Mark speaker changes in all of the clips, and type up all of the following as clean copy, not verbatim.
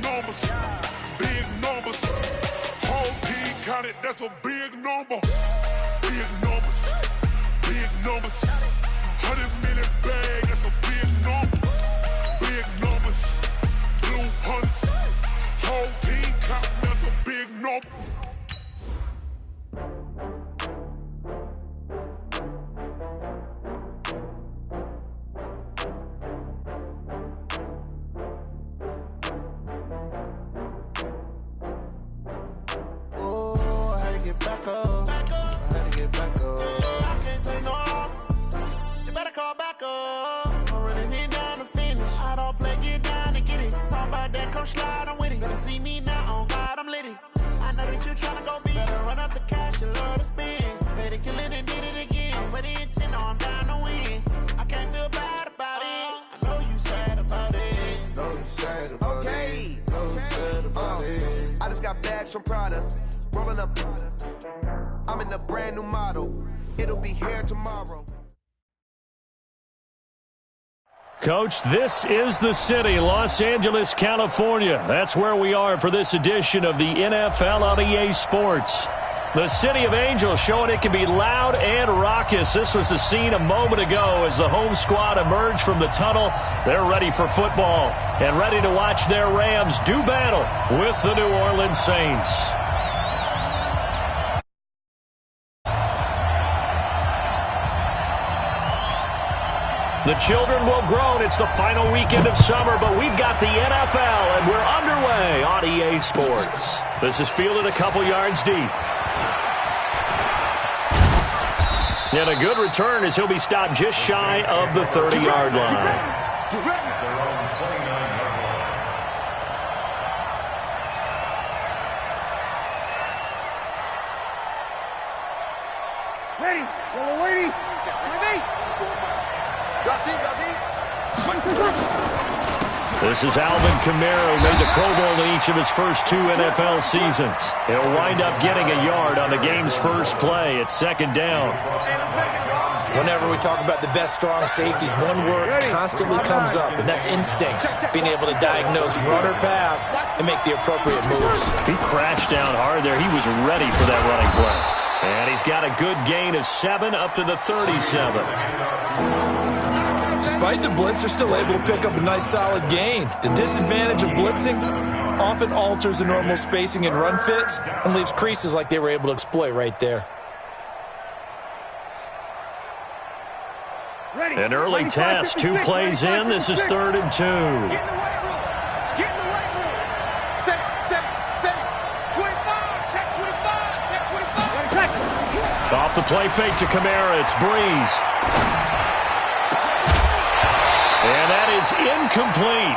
Speaker 1: numbers, big numbers. Whole team counted, that's a big number. Big numbers, big numbers. 100 million bag, that's a big number. Big numbers, blue hunts. Whole team counting, that's a big number.
Speaker 2: From Prada, rolling up. I'm in a brand new model. It'll be here tomorrow.
Speaker 3: Coach, this is the city, Los Angeles, California. That's where we are for this edition of the NFL on EA Sports. The City of Angels showing it can be loud and raucous. This was the scene a moment ago as the home squad emerged from the tunnel. They're ready for football and ready to watch their Rams do battle with the New Orleans Saints. The children will groan. It's the final weekend of summer, but we've got the NFL, and we're underway on EA Sports. This is fielded a couple yards deep. And a good return as he'll be stopped just shy of the 30-yard line. This is Alvin Kamara, who made the Pro Bowl in each of his first 2 NFL seasons. He'll wind up getting a yard on the game's first play at second down.
Speaker 4: Whenever we talk about the best strong safeties, one word constantly comes up, and that's instinct. Being able to diagnose run or pass and make the appropriate moves.
Speaker 3: He crashed down hard there. He was ready for that running play. And he's got a good gain of 7 up to the 37.
Speaker 4: Despite the blitz, they're still able to pick up a nice solid gain. The disadvantage of blitzing often alters the normal spacing and run fits and leaves creases like they were able to exploit right there.
Speaker 3: An early test, 2 plays in. This is 3rd and 2.
Speaker 5: Get in the weight room. Get in the weight room. Set. 25. Check 25. Check 25.
Speaker 3: Off the play fake to Kamara. It's Breeze. And that is incomplete.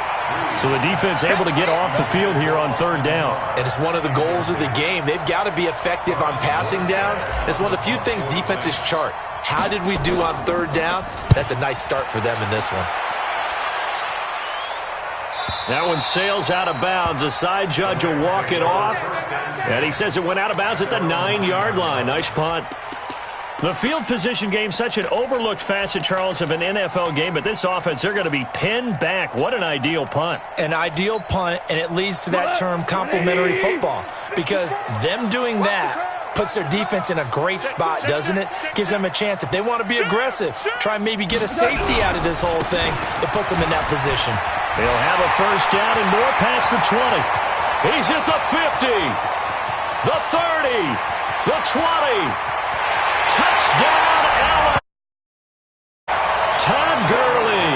Speaker 3: So the defense able to get off the field here on 3rd down.
Speaker 4: And it's one of the goals of the game. They've got to be effective on passing downs. It's one of the few things defenses chart. How did we do on 3rd down? That's a nice start for them in this one.
Speaker 3: That one sails out of bounds. The side judge will walk it off. And he says it went out of bounds at the 9-yard line. Nice punt. The field position game, such an overlooked facet, Charles, of an NFL game, but this offense, they're going to be pinned back. What an ideal punt.
Speaker 4: An ideal punt, and it leads to that term complementary football, because them doing that puts their defense in a great spot, doesn't it? Gives them a chance. If they want to be aggressive, try and maybe get a safety out of this whole thing, it puts them in that position.
Speaker 3: They'll have a first down and more past the 20. He's at the 50, the 30, the 20. Touchdown, Allen. Todd Gurley,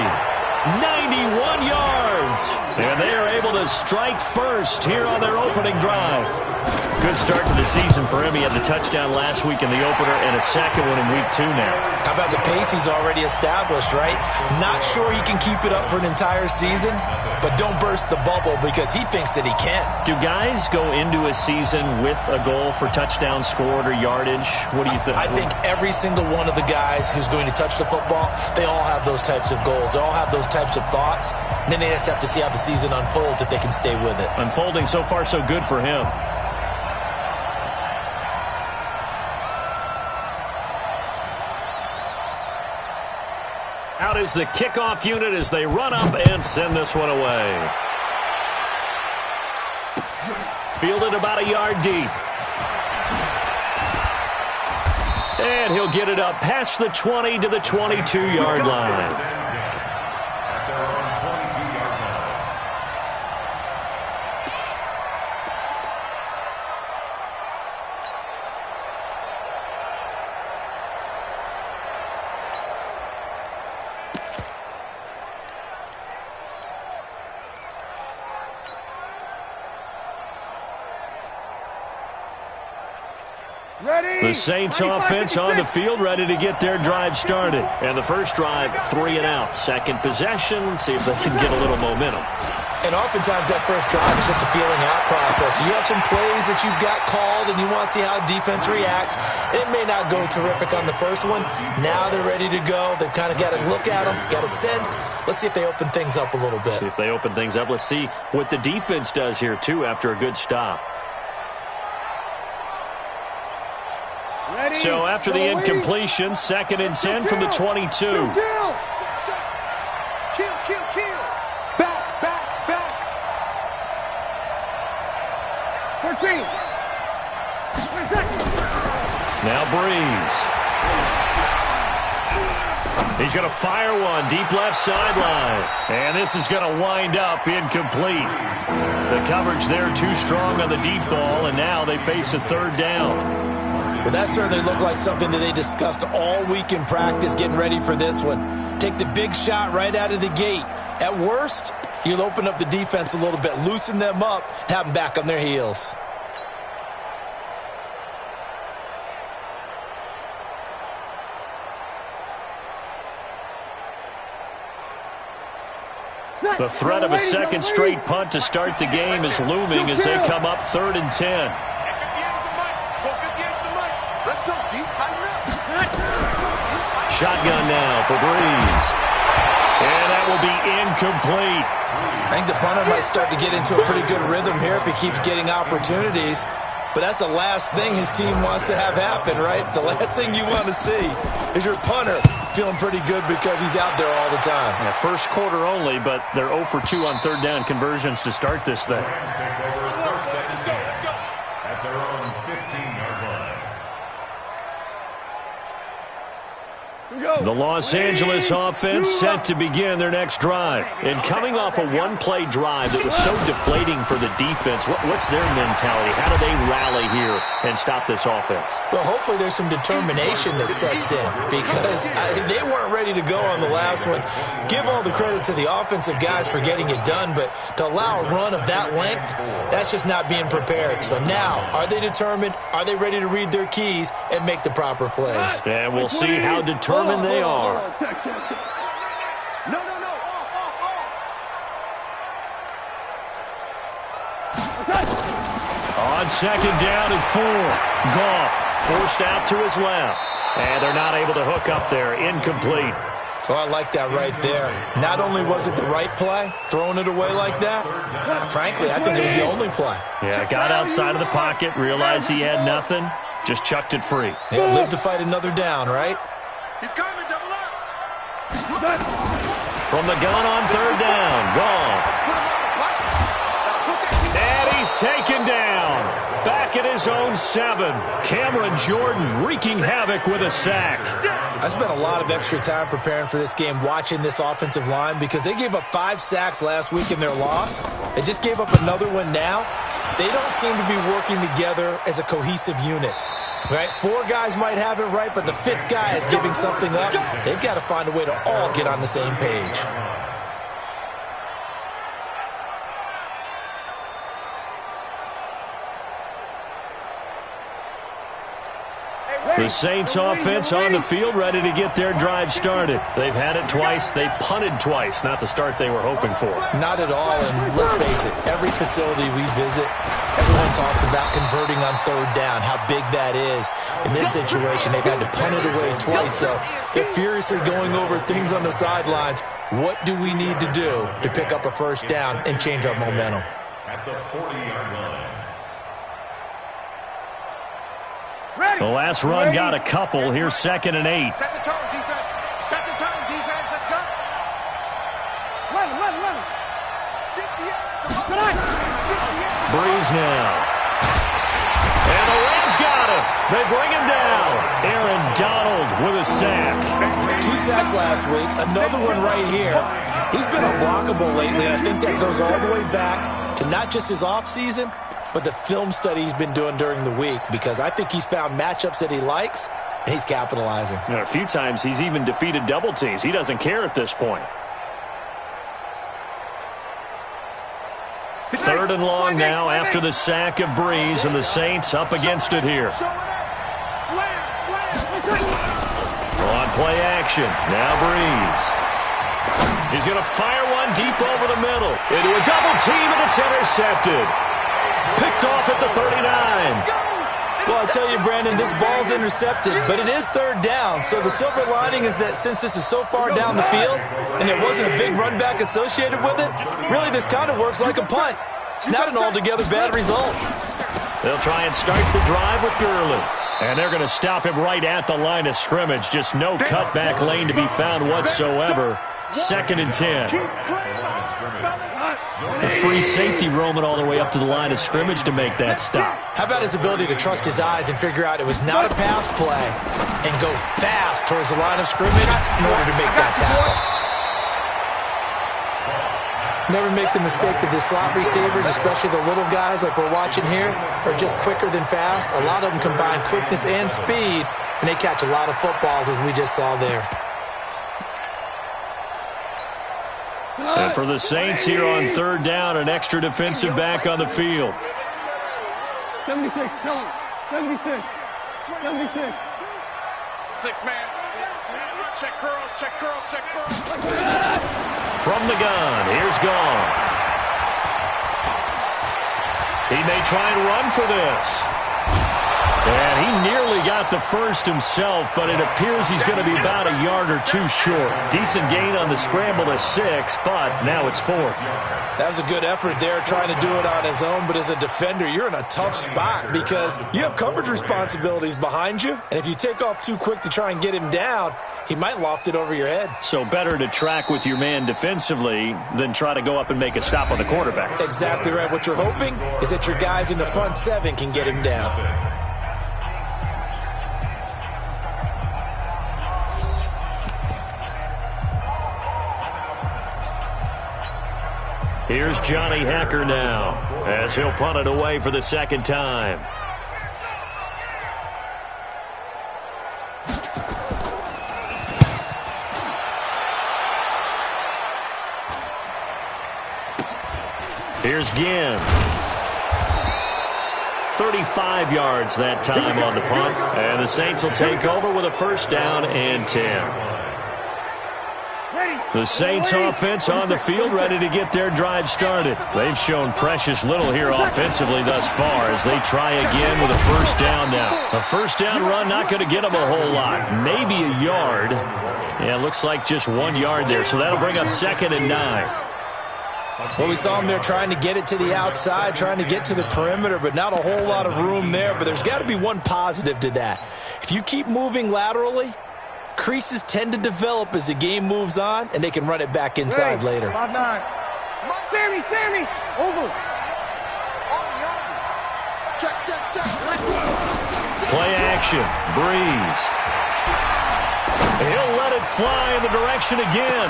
Speaker 3: 91 yards. And they are able to strike first here on their opening drive. Good start to the season for him. He had the touchdown last week in the opener and a second one in week 2 now.
Speaker 4: How about the pace he's already established, right? Not sure he can keep it up for an entire season, but don't burst the bubble because he thinks that he can.
Speaker 3: Do guys go into a season with a goal for touchdown scored or yardage? What do you think?
Speaker 4: I think every single one of the guys who's going to touch the football, they all have those types of goals. They all have those types of thoughts. And then they just have to see how the season unfolds if they can stay with it.
Speaker 3: Unfolding so far so good for him. Out is the kickoff unit as they run up and send this one away. Fielded about a yard deep. And he'll get it up past the 20 to the 22-yard line. The Saints offense on the field, ready to get their drive started. And the first drive, 3 and out. Second possession, see if they can get a little momentum.
Speaker 4: And oftentimes that first drive is just a feeling out process. You have some plays that you've got called and you want to see how defense reacts. It may not go terrific on the first one. Now they're ready to go. They've kind of got to look at them, got a sense. Let's see if they open things up a little bit.
Speaker 3: See if they open things up. Let's see what the defense does here, too, after a good stop. So after the incompletion, 2nd and 10 from the 22.
Speaker 5: Kill. Back. 14.
Speaker 3: Now Breeze. He's going to fire one deep left sideline. And this is going to wind up incomplete. The coverage there too strong on the deep ball, and now they face a 3rd down.
Speaker 4: Well, that certainly looked like something that they discussed all week in practice getting ready for this one. Take the big shot right out of the gate. At worst, you'll open up the defense a little bit, loosen them up, have them back on their heels.
Speaker 3: The threat of a second straight punt to start the game is looming as they come up 3rd and 10. Shotgun now for Breeze. And that will be incomplete.
Speaker 4: I think the punter might start to get into a pretty good rhythm here if he keeps getting opportunities. But that's the last thing his team wants to have happen, right? The last thing you want to see is your punter feeling pretty good because he's out there all the time.
Speaker 3: Yeah, first quarter only, but they're 0 for 2 on 3rd down conversions to start this thing.
Speaker 1: At their own 15-yard line.
Speaker 3: The Los Angeles offense set to begin their next drive. And coming off a one-play drive that was so deflating for the defense, what's their mentality? How do they rally here and stop this offense?
Speaker 4: Well, hopefully there's some determination that sets in because they weren't ready to go on the last one. Give all the credit to the offensive guys for getting it done, but to allow a run of that length, that's just not being prepared. So now, are they determined? Are they ready to read their keys and make the proper plays?
Speaker 3: And we'll see how determined they are.
Speaker 5: No.
Speaker 3: On 2nd down and 4. Goff forced out to his left. And they're not able to hook up there. Incomplete.
Speaker 4: Oh, I like that right there. Not only was it the right play, throwing it away like that, frankly, I think it was the only play.
Speaker 3: Yeah, got outside of the pocket, realized he had nothing, just chucked it free.
Speaker 4: Yeah, live to fight another down, right?
Speaker 5: He's coming, double up.
Speaker 3: From the gun on 3rd down, Goff. And he's taken down. Back at his own 7. Cameron Jordan wreaking havoc with a sack.
Speaker 4: I spent a lot of extra time preparing for this game watching this offensive line because they gave up 5 sacks last week in their loss. They just gave up another one now. They don't seem to be working together as a cohesive unit. Right? 4 guys might have it right, but the 5th guy is giving something up. They've got to find a way to all get on the same page.
Speaker 3: The Saints offense on the field ready to get their drive started. They've had it twice. They've punted twice. Not the start they were hoping for.
Speaker 4: Not at all, and let's face it, every facility we visit, everyone talks about converting on 3rd down, how big that is. In this situation, they've had to punt it away twice, so they're furiously going over things on the sidelines. What do we need to do to pick up a 1st down and change our momentum?
Speaker 1: At the 40-yard line.
Speaker 3: The last run got a couple. Here's 2nd and 8.
Speaker 5: Set the tone, defense. Set the tone, defense. Let's go. 11.
Speaker 3: Breeze now. And the Rams got him. They bring him down. Aaron Donald with a sack.
Speaker 4: 2 sacks last week. Another one right here. He's been unblockable lately, and I think that goes all the way back to not just his offseason, but the film study he's been doing during the week, because I think he's found matchups that he likes, and he's capitalizing.
Speaker 3: And a few times he's even defeated double teams. He doesn't care at this point. 3rd and long now after the sack of Breeze, and the Saints up against it here. On play action. Now Breeze. He's going to fire one deep over the middle. Into a double team, and it's intercepted. Picked off at the 39.
Speaker 4: Well, I tell you, Brandon, this ball's intercepted, but it is 3rd down. So the silver lining is that since this is so far down the field and there wasn't a big run back associated with it, really this kind of works like a punt. It's not an altogether bad result.
Speaker 3: They'll try and start the drive with Gurley. And they're going to stop him right at the line of scrimmage. Just no cutback lane to be found whatsoever. 2nd and 10. A free safety roaming all the way up to the line of scrimmage to make that stop.
Speaker 4: How about his ability to trust his eyes and figure out it was not a pass play and go fast towards the line of scrimmage in order to make that tackle. Never make the mistake that the slot receivers, especially the little guys like we're watching here, are just quicker than fast. A lot of them combine quickness and speed, and they catch a lot of footballs, as we just saw there.
Speaker 3: And for the Saints here on 3rd down, an extra defensive back on the field.
Speaker 5: 76, tell him. 76. 76.
Speaker 6: 6 man. Check curls, check curls, check curls.
Speaker 3: From the gun, here's Goff. He may try and run for this. And he nearly got the first himself, but it appears he's going to be about a yard or 2 short. Decent gain on the scramble to 6, but now it's 4th.
Speaker 4: That was a good effort there, trying to do it on his own, but as a defender, you're in a tough spot because you have coverage responsibilities behind you, and if you take off too quick to try and get him down, he might loft it over your head.
Speaker 3: So better to track with your man defensively than try to go up and make a stop on the quarterback.
Speaker 4: Exactly right. What you're hoping is that your guys in the front 7 can get him down.
Speaker 3: Here's Johnny Hacker now as he'll punt it away for the 2nd time. Here's Ginn. 35 yards that time on the punt. And the Saints will take over with a 1st down and 10. The Saints offense on the field, ready to get their drive started. They've shown precious little here offensively thus far as they try again with a 1st down now. A 1st down run not going to get them a whole lot. Maybe a yard. Yeah, it looks like just 1 yard there, so that'll bring up 2nd and 9.
Speaker 4: Well, we saw him there trying to get it to the outside, trying to get to the perimeter, but not a whole lot of room there. But there's got to be one positive to that. If you keep moving laterally, creases tend to develop as the game moves on, and they can run it back inside later.
Speaker 5: 5-9. Sammy, over.
Speaker 6: Check.
Speaker 3: Play action, Breeze. He'll let it fly in the direction again.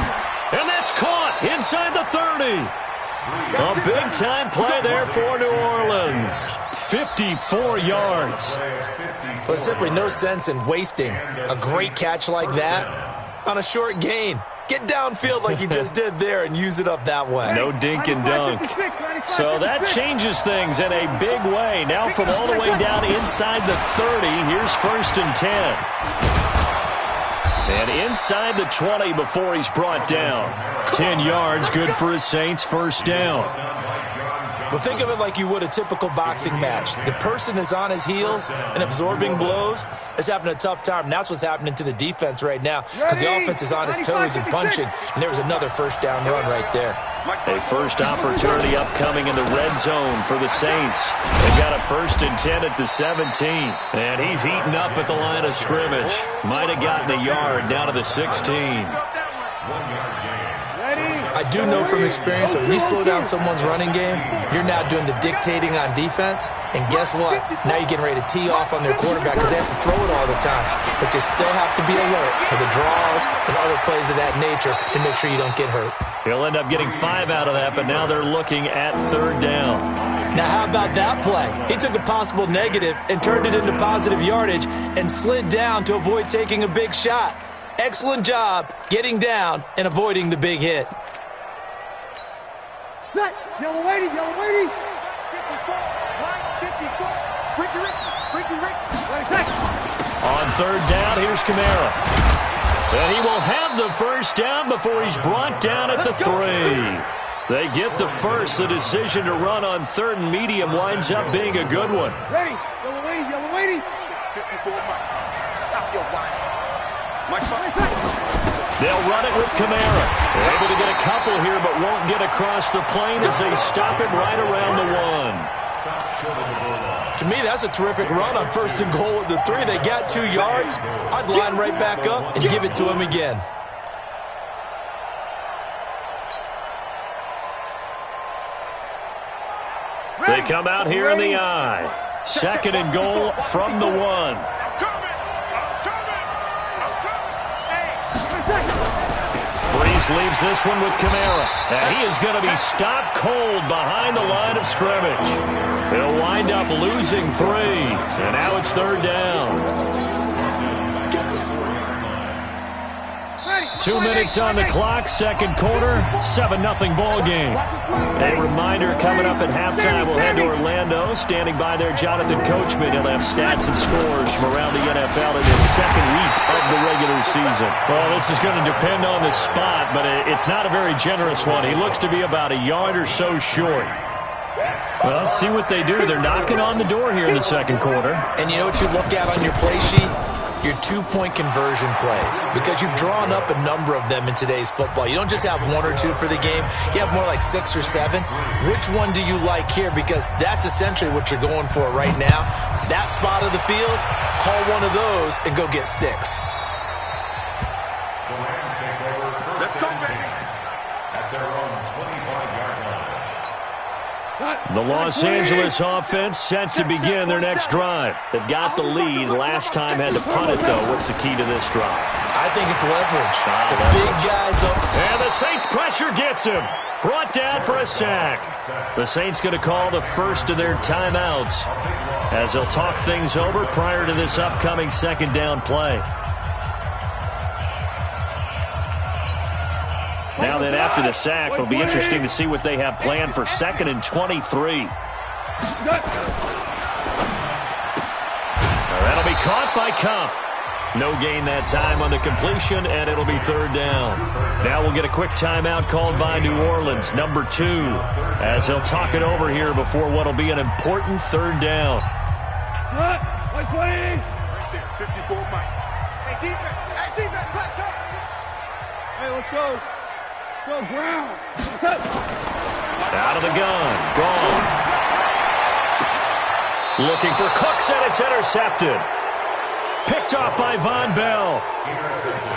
Speaker 3: And that's caught inside the 30. A big-time play there for New Orleans. 54 yards.
Speaker 4: Well, there's simply no sense in wasting a great catch like that on a short gain. Get downfield like you just did there and use it up that way.
Speaker 3: No dink and dunk. So that changes things in a big way. Now from all the way down inside the 30, here's 1st and 10. And inside the 20 before he's brought down. 10 yards, good for his Saints, 1st down.
Speaker 4: Well, think of it like you would a typical boxing match. The person that's on his heels and absorbing blows is having a tough time. And that's what's happening to the defense right now because the offense is on his toes and punching. And there was another 1st down run right there.
Speaker 3: A first opportunity upcoming in the red zone for the Saints. They've got a 1st and 10 at the 17. And he's heating up at the line of scrimmage. Might have gotten a yard down to the 16.
Speaker 5: Ready?
Speaker 4: I do know from experience that when you slow down someone's running game, you're now doing the dictating on defense. And guess what? Now you're getting ready to tee off on their quarterback because they have to throw it all the time. But you still have to be alert for the draws and other plays of that nature to make sure you don't get hurt.
Speaker 3: He'll end up getting 5 out of that, but now they're looking at 3rd down.
Speaker 4: Now, how about that play? He took a possible negative and turned it into positive yardage and slid down to avoid taking a big shot. Excellent job getting down and avoiding the big hit.
Speaker 5: Set. Yellow lady, yellow lady. 54, line 54. Ricky. Ready, set.
Speaker 3: On 3rd down, here's Kamara. And he will have the 1st down before he's brought down at the 3. They get the first. The decision to run on 3rd and medium winds up being a good one.
Speaker 5: Ready. Yellow lady.
Speaker 6: 54, Mike. Stop your whining. Mike,
Speaker 3: They'll run it with Kamara. They're able to get a couple here, but won't get across the plane as they stop him right around the 1.
Speaker 4: To me, that's a terrific run on 1st and goal at the 3. They got 2 yards. I'd line right back up and give it to him again.
Speaker 3: They come out here in the eye. 2nd and goal from the 1. Breeze leaves this one with Kamara. And he is going to be stopped cold behind the line of scrimmage. He'll wind up losing 3. And now it's 3rd down. 2 minutes on the clock, 2nd quarter, 7-0 ball game. A reminder coming up at halftime, we'll head to Orlando. Standing by there, Jonathan Coachman. He'll have stats and scores from around the NFL in his 2nd week of the regular season. Well, this is going to depend on the spot, but it's not a very generous one. He looks to be about a yard or so short. Well, let's see what they do. They're knocking on the door here in the 2nd quarter.
Speaker 4: And you know what you look at on your play sheet? Your 2-point conversion plays, because you've drawn up a number of them in today's football. You don't just have 1 or 2 for the game. You have more like 6 or 7. Which one do you like here? Because that's essentially what you're going for right now. That spot of the field, call one of those and go get 6.
Speaker 6: let's go, baby.
Speaker 1: At their own 25-yard line.
Speaker 3: The Los Angeles offense set to begin their next drive. They've got the lead. Last time had to punt it, though. What's the key to this drive?
Speaker 4: I think it's leverage. The big guys up.
Speaker 3: And the Saints pressure gets him. Brought down for a sack. The Saints going to call the first of their timeouts as they'll talk things over prior to this upcoming 2nd down play. Now then, after the sack, it'll be interesting to see what they have planned for 2nd and 23. That'll be caught by Cup. No gain that time on the completion, and it'll be 3rd down. Now we'll get a quick timeout called by New Orleans, number 2, as they'll talk it over here before what'll be an important 3rd down.
Speaker 5: Right there,
Speaker 6: 54, Mike.
Speaker 5: Hey, defense, let's go. Hey, let's go. Go, Brown.
Speaker 3: Out of the gun. Gone. Looking for Cooks, and it's intercepted. Picked off by Von Bell.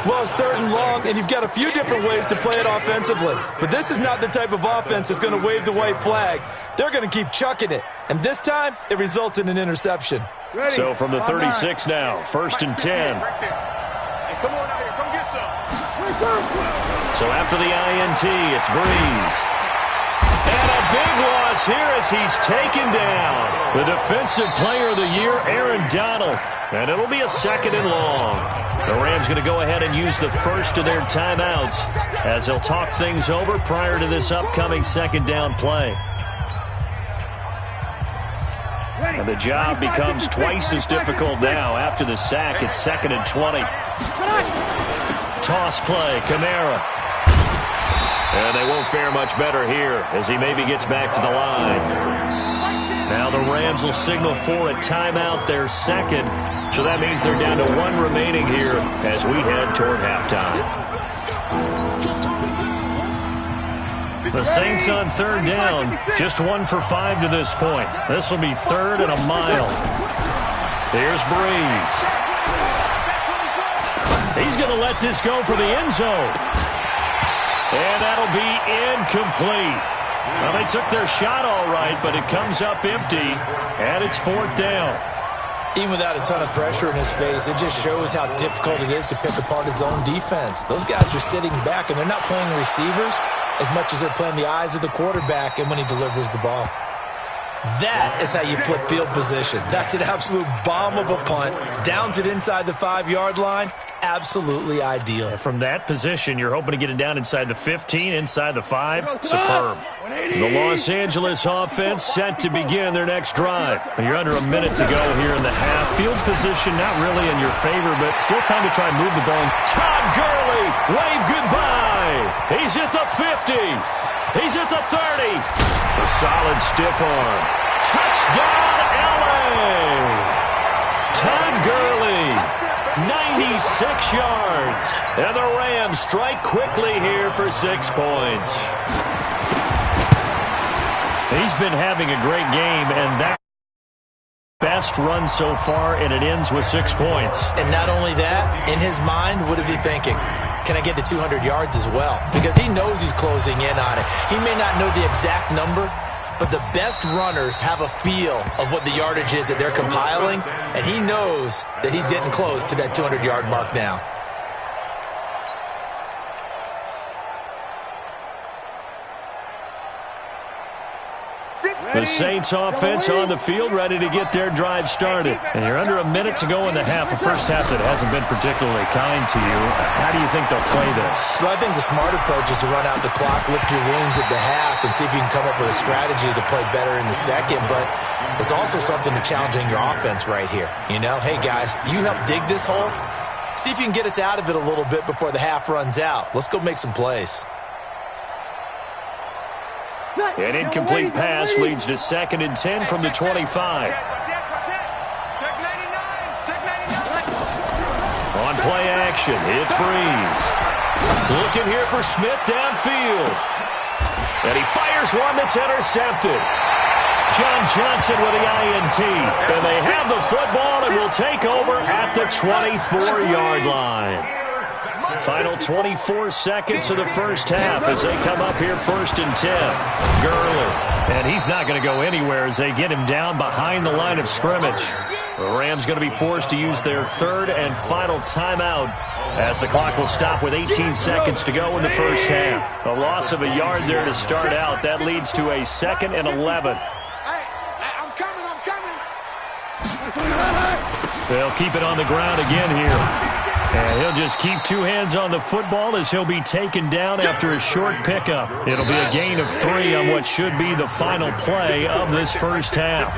Speaker 4: Well, it's 3rd and long, and you've got a few different ways to play it offensively. But this is not the type of offense that's going to wave the white flag. They're going to keep chucking it. And this time, it results in an interception.
Speaker 5: Ready.
Speaker 3: So from the 36 now, 1st and 10.
Speaker 6: Right there. Hey, come on out here. Come get some.
Speaker 3: So after the INT, it's Breeze. And a big loss here as he's taken down. The Defensive Player of the Year, Aaron Donald. And it'll be a 2nd and long. The Rams going to go ahead and use the first of their timeouts as they'll talk things over prior to this upcoming 2nd down play. And the job becomes twice as difficult now. After the sack, it's 2nd and 20. Toss play, Kamara. And they won't fare much better here as he maybe gets back to the line. Now the Rams will signal for a timeout, their 2nd. So that means they're down to 1 remaining here as we head toward halftime. The Saints on 3rd down, just 1 for 5 to this point. This will be 3rd and a mile. Here's Breeze. He's going to let this go for the end zone. And that'll be incomplete. Well, they took their shot all right, but it comes up empty, and it's 4th down.
Speaker 4: Even without a ton of pressure in his face, it just shows how difficult it is to pick apart his own defense. Those guys are sitting back, and they're not playing receivers as much as they're playing the eyes of the quarterback and when he delivers the ball. That is how you flip field position. That's an absolute bomb of a punt. Downs it inside the 5-yard line. Absolutely ideal.
Speaker 3: And from that position, you're hoping to get it down inside the 15, inside the 5. Superb. The Los Angeles offense set to begin their next drive. You're under a minute to go here in the half. Field position not really in your favor, but still time to try and move the ball. Todd Gurley, wave goodbye. He's at the 50. He's at the 30. A solid stiff arm. Touchdown, L.A. Todd Gurley, 96 yards. And the Rams strike quickly here for 6 points. He's been having a great game, and that best run so far, and it ends with 6 points.
Speaker 4: And not only that, in his mind, what is he thinking? Can I get to 200 yards as well? Because he knows he's closing in on it. He may not know the exact number, but the best runners have a feel of what the yardage is that they're compiling, and he knows that he's getting close to that 200-yard mark now.
Speaker 3: The Saints offense on the field, ready to get their drive started. And you're under a minute to go in the half, a first half that hasn't been particularly kind to you. How do you think they'll play this?
Speaker 4: Well, I think the smart approach is to run out the clock, lick your wounds at the half, and see if you can come up with a strategy to play better in the second. But there's also something to challenging your offense right here. You know, hey, guys, you help dig this hole. See if you can get us out of it a little bit before the half runs out. Let's go make some plays.
Speaker 3: An incomplete pass leads to 2nd and 10 from the 25. On play action, it's Breeze. Looking here for Smith downfield. And he fires one that's intercepted. John Johnson with the INT. And they have the football and will take over at the 24-yard line. Final 24 seconds of the first half as they come up here 1st and 10. Gurley. And he's not going to go anywhere as they get him down behind the line of scrimmage. The Rams going to be forced to use their 3rd and final timeout as the clock will stop with 18 seconds to go in the first half. A loss of a yard there to start out. That leads to a 2nd and 11.
Speaker 5: I'm coming.
Speaker 3: They'll keep it on the ground again here. And he'll just keep 2 hands on the football as he'll be taken down after a short pickup. It'll be a gain of 3 on what should be the final play of this first half.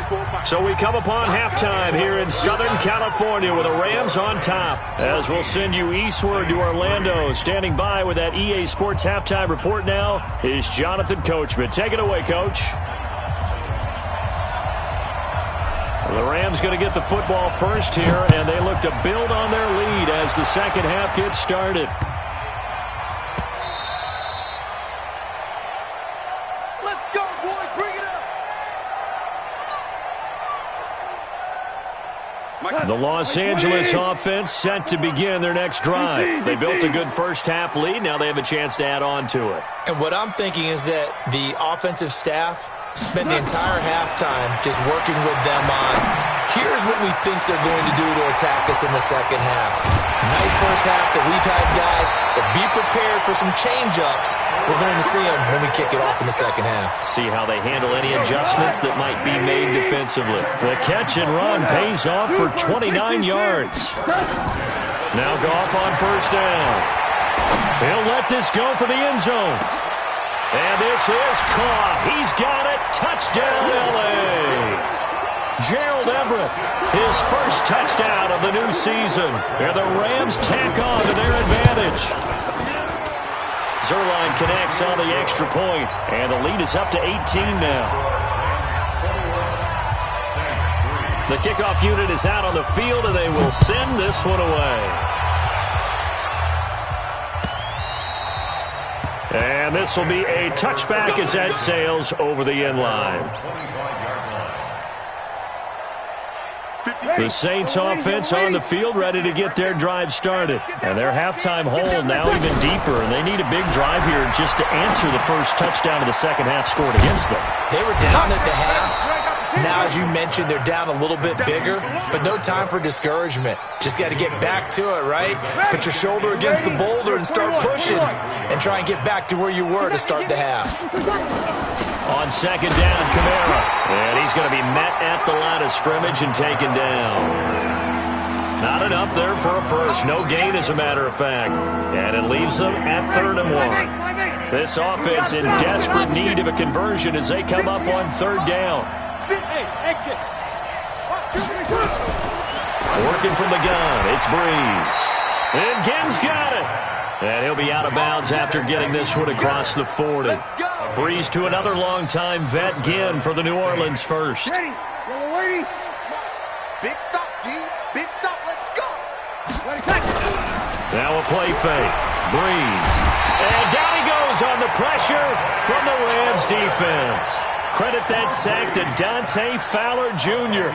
Speaker 3: So we come upon halftime here in Southern California with the Rams on top. As we'll send you eastward to Orlando. Standing by with that EA Sports halftime report now is Jonathan Coachman. Take it away, Coach. The Rams going to get the football first here, and they look to build on their lead as the second half gets started.
Speaker 5: Let's go, boys. Bring it up.
Speaker 3: The Los Angeles offense set to begin their next drive. They built a good first half lead. Now they have a chance to add on to it.
Speaker 4: And what I'm thinking is that the offensive staff spend the entire halftime just working with them on, here's what we think they're going to do to attack us in the second half. Nice first half that we've had, guys, but be prepared for some change-ups. We're going to see them when we kick it off in the second half.
Speaker 3: See how they handle any adjustments that might be made defensively. The catch and run pays off for 29 yards. Now Goff on first down. He'll let this go for the end zone. And this is caught. He's got it. Touchdown, L.A. Gerald Everett, his first touchdown of the new season. And the Rams tack on to their advantage. Zerline connects on the extra point, and the lead is up to 18 now. The kickoff unit is out on the field, and they will send this one away. And this will be a touchback as that sails over the end line. The Saints offense on the field, ready to get their drive started. And their halftime hole now even deeper, and they need a big drive here just to answer the first touchdown of the second half scored against them.
Speaker 4: They were down at the half. Now, as you mentioned, they're down a little bit bigger, but no time for discouragement. Just got to get back to it, right? Put your shoulder against the boulder and start pushing and try and get back to where you were to start the half.
Speaker 3: On second down, Kamara. And he's going to be met at the line of scrimmage and taken down. Not enough there for a first. No gain, as a matter of fact. And it leaves them at 3rd and 1. This offense in desperate need of a conversion as they come up on 3rd down. Working from the gun, it's Breeze. And Ginn's got it. And he'll be out of bounds after getting this one across the 40. Breeze to another longtime vet, Ginn, for the New Orleans first.
Speaker 5: Ready. Yellow lady.
Speaker 2: Big stop, G. Big stop. Let's go.
Speaker 3: Now a play fake. Breeze. And down he goes on the pressure from the Rams defense. Credit that sack to Dante Fowler Jr.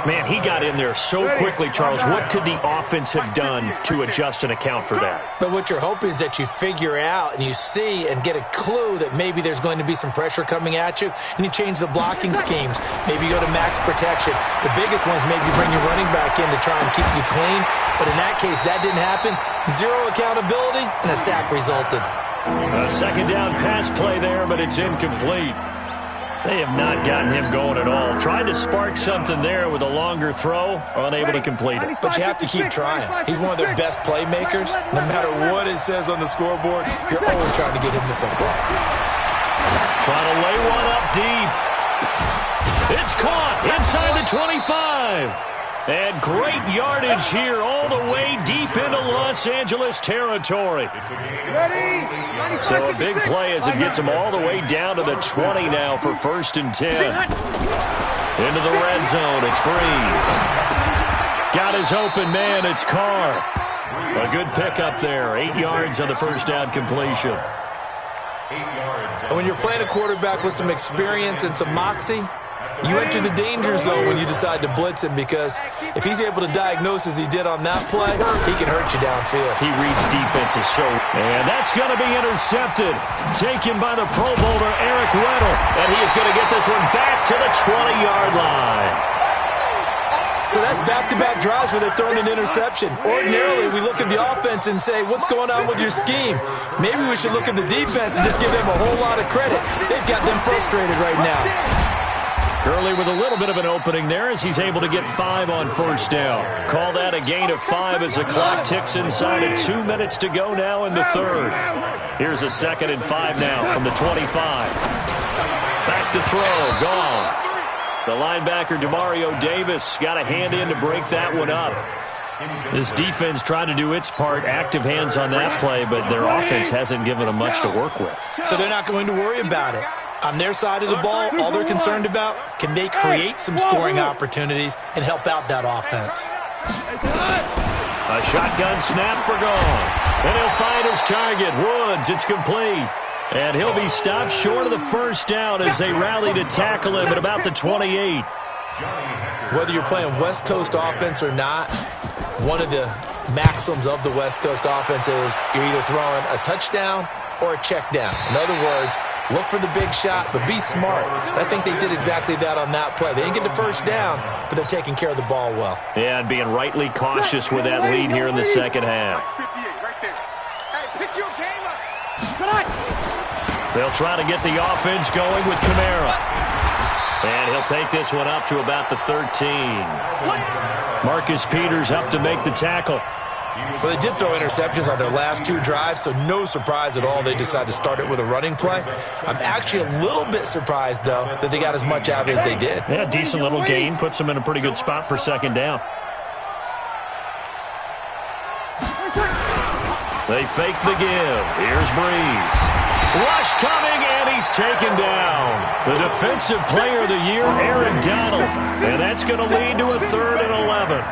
Speaker 3: Man, he got in there so quickly, Charles. What could the offense have done to adjust and account for that?
Speaker 4: But what you're hoping is that you figure out and you see and get a clue that maybe there's going to be some pressure coming at you, and you change the blocking schemes. Maybe you go to max protection. The biggest ones maybe bring your running back in to try and keep you clean. But in that case, that didn't happen. Zero accountability, and a sack resulted.
Speaker 3: A second down pass play there, but it's incomplete. They have not gotten him going at all. Tried to spark something there with a longer throw, unable to complete it.
Speaker 4: But you have to keep trying. He's one of their best playmakers. No matter what it says on the scoreboard, you're always trying to get him the football.
Speaker 3: Trying to lay one up deep. It's caught inside the 25. And great yardage here all the way deep into Los Angeles territory.
Speaker 5: Ready.
Speaker 3: So a big play as it gets him all the way down to the 20 now for 1st and 10. Into the red zone, it's Breeze. Got his open man, it's Carr. A good pickup there, 8 yards on the first down completion.
Speaker 4: And when you're playing a quarterback with some experience and some moxie, you enter the danger zone when you decide to blitz him, because if he's able to diagnose as he did on that play, he can hurt you downfield.
Speaker 3: He reads defenses so. And that's going to be intercepted. Taken by the Pro Bowler, Eric Weddle. And he is going to get this one back to the 20-yard line.
Speaker 4: So that's back-to-back drives where they're throwing an interception. Ordinarily, we look at the offense and say, what's going on with your scheme? Maybe we should look at the defense and just give them a whole lot of credit. They've got them frustrated right now.
Speaker 3: Gurley with a little bit of an opening there as he's able to get 5 on first down. Call that a gain of 5 as the clock ticks inside of 2 minutes to go now in the 3rd. Here's a 2nd and 5 now from the 25. Back to throw, gone. The linebacker, Demario Davis, got a hand in to break that one up. This defense trying to do its part, active hands on that play, but their offense hasn't given them much to work with.
Speaker 4: So they're not going to worry about it. On their side of the ball, all they're concerned about, can they create some scoring opportunities and help out that offense?
Speaker 3: A shotgun snap for gone. And he'll find his target, Woods. It's complete. And he'll be stopped short of the first down as they rally to tackle him at about the 28.
Speaker 4: Whether you're playing West Coast offense or not, one of the maxims of the West Coast offense is you're either throwing a touchdown or a check down. In other words, look for the big shot, but be smart. And I think they did exactly that on that play. They didn't get the first down, but they're taking care of the ball well.
Speaker 3: Yeah, and being rightly cautious with that lead here in the second half. They'll try to get the offense going with Kamara. And he'll take this one up to about the 13. Marcus Peters up to make the tackle.
Speaker 4: Well, they did throw interceptions on their last 2 drives, so no surprise at all they decided to start it with a running play. I'm actually a little bit surprised, though, that they got as much out as they did.
Speaker 3: Yeah, decent little gain. Puts them in a pretty good spot for second down. They fake the give. Here's Breeze. Rush coming, and he's taken down. The Defensive Player of the Year, Aaron Donald. And that's going to lead to a 3rd and 11.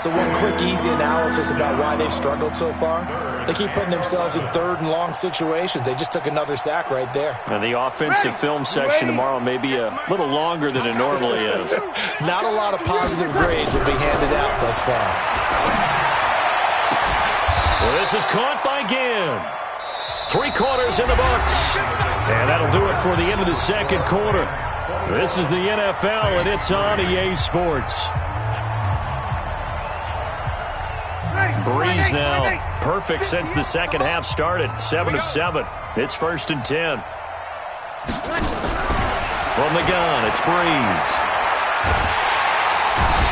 Speaker 4: So one quick, easy analysis about why they've struggled so far. They keep putting themselves in third and long situations. They just took another sack right there.
Speaker 3: And the offensive film section tomorrow may be a little longer than it normally is.
Speaker 4: Not a lot of positive grades will be handed out thus far.
Speaker 3: Well, this is caught by Ginn. 3 quarters in the books. And that'll do it for the end of the second quarter. This is the NFL, and it's on EA Sports. Breeze now perfect since the second half started. 7 of 7. It's 1st and 10. From the gun, it's Breeze.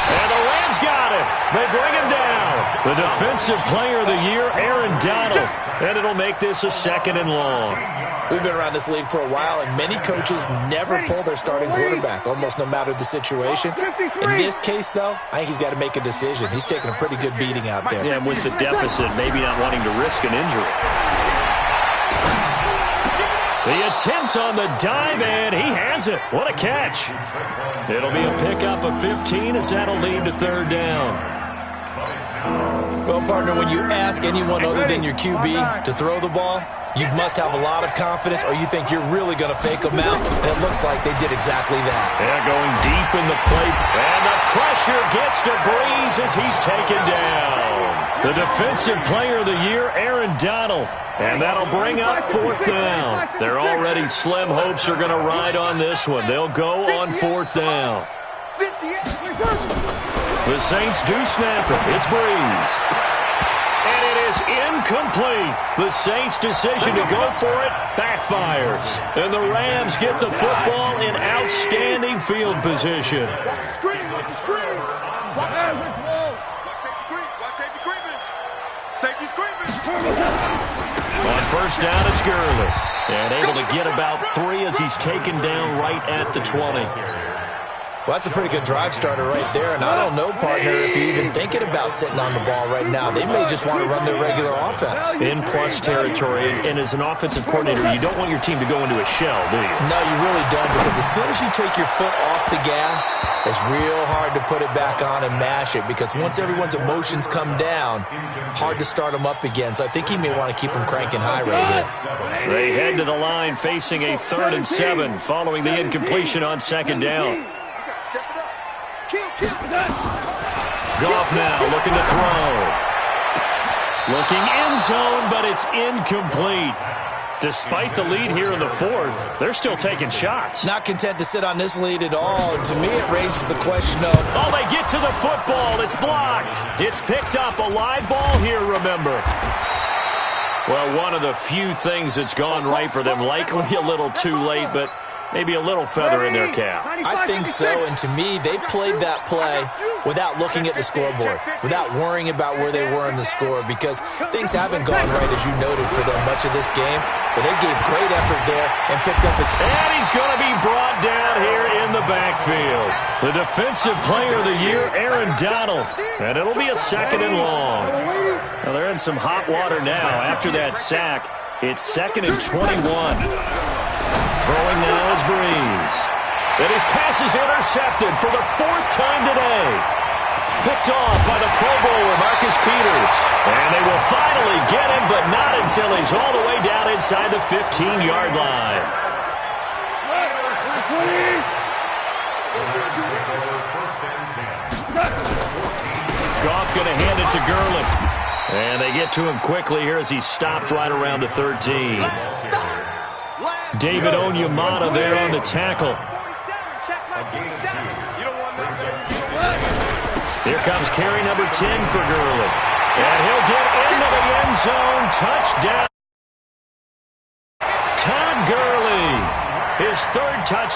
Speaker 3: And the Rams got it. They bring him down. The defensive player of the year, Aaron Donald. And it'll make this a 2nd and long.
Speaker 4: We've been around this league for a while, and many coaches never pull their starting quarterback, almost no matter the situation. In this case, though, I think he's got to make a decision. He's taking a pretty good beating out there.
Speaker 3: Yeah, with the deficit, maybe not wanting to risk an injury. The attempt on the dive, and he has it. What a catch. It'll be a pickup of 15 as that'll lead to 3rd down.
Speaker 4: Well, partner, when you ask anyone other than your QB to throw the ball, you must have a lot of confidence, or you think you're really going to fake them out, and it looks like they did exactly that.
Speaker 3: Yeah, going deep in the plate, and the pressure gets to Breeze as he's taken down. The defensive player of the year, Aaron Donald, and that'll bring up 4th down. Their already slim hopes are going to ride on this one. They'll go on 4th down. The Saints do snap it. It's Breeze. And it is incomplete. The Saints' decision to go for it backfires. And the Rams get the football in outstanding field position.
Speaker 5: Watch the screen. Watch the screen. Watch safety creeping. Safety's creeping.
Speaker 3: On 1st down, it's Gurley. And able to get about 3 as he's taken down right at the 20.
Speaker 4: Well, that's a pretty good drive starter right there, and I don't know, partner, if you're even thinking about sitting on the ball right now. They may just want to run their regular offense.
Speaker 3: In plus territory, and as an offensive coordinator, you don't want your team to go into a shell, do you?
Speaker 4: No, you really don't, because as soon as you take your foot off the gas, it's real hard to put it back on and mash it, because once everyone's emotions come down, hard to start them up again. So I think he may want to keep them cranking high right here.
Speaker 3: They head to the line facing a 3rd and 7 following the incompletion on 2nd down. Goff now looking to throw. Looking end zone, but it's incomplete. Despite the lead here in the 4th, they're still taking shots.
Speaker 4: Not content to sit on this lead at all. And to me, it raises the question of...
Speaker 3: Oh, they get to the football. It's blocked. It's picked up. A live ball here, remember. Well, one of the few things that's gone right for them. Likely a little too late, but... maybe a little feather in their cap.
Speaker 4: I think so, and to me, they played that play without looking at the scoreboard, without worrying about where they were in the score, because things haven't gone right, as you noted, for them much of this game. But they gave great effort there and picked up it.
Speaker 3: And he's going to be brought down here in the backfield. The defensive player of the year, Aaron Donald. And it'll be a 2nd and long. Now, they're in some hot water now after that sack. It's 2nd and 21. Throwing now is Breeze. And his pass is intercepted for the 4th time today. Picked off by the Pro Bowler, Marcus Peters. And they will finally get him, but not until he's all the way down inside the 15-yard line. Goff going to hand it to Gurley. And they get to him quickly here as he's stopped right around the 13. David Onyemata there on the tackle. Here comes carry number 10 for Gurley. And he'll get into the end zone. Touchdown. Todd Gurley. His 3rd touchdown.